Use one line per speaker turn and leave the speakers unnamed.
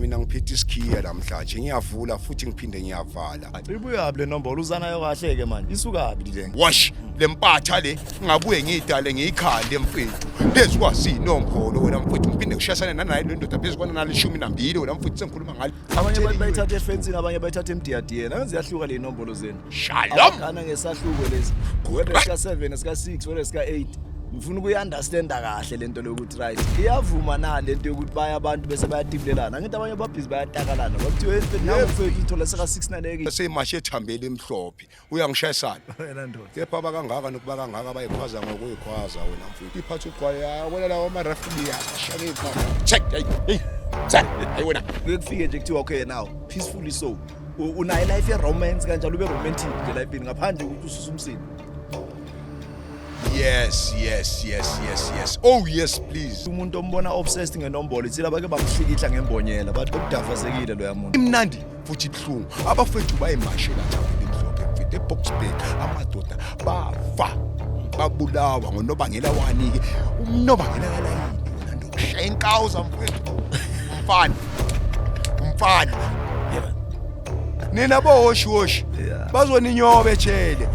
mina ngiphethe isikhiya namhlanje ngiyavula futhi ngiphinde ngiyavala.
Ibuyabi le nombolo uzanayo kahle ke manje. Isukabi le.
Wash lempatha le ngabuye ngidale ngiyikhande mfethu. Lezi kwasi inombolo wena mfethu ngiphinde ngishayisane nanaye le ndoda bezikona nale 12 wena mfethu sengikhuluma ngale.
Abanye abantu bayithatha efensini abanye bayithatha emdiyadiyena. Enze yahluka le nombolo zenu.
Shalom.
Kana ngesahluko lezi. Wena sika 7 nesika 6 wena sika 8. Ngifuna ukuyiunderstanda kahle lento lokuthi right iyavuma na lento yokuthi baya abantu bese bayadibulelana ngithi abanye babhizi bayatakalana kwakuthiwa emfeni nawe mfethu ithola seka 698
seyimashe ethambele emhlophe uyangishayisana
wena ndoda
kepha abakangaka nokuba kangaka bayikhwaza ngokuyikhwaza wena mfethu iphatha uqwaya wena lawo ama-referee ashake ikhanda check hey hayi wena
kufike nje kuthiwa okay now peacefully so unayo life ye romance kanjalo ube romantic nje life ini ngaphandle ukuthi ususa umsini.
Yes. Oh yes, please.
Umuntu ombona obsessed ngenombolo itsila bake bamhlikihla ngembonyela bathi okudafasekile lo yamuntu.
Imnandi futhi ibhlungu. Abafethu bayimashela thambile emhlophe mfethu eBoxburg amadoda bafa. Babulawa ngonobangela wani ke. Umnobangela kalayini wena ndokushaya inkawuza mfethu. Umfana. Nina bohoshi
Yeah.
bazoninyoba etshele.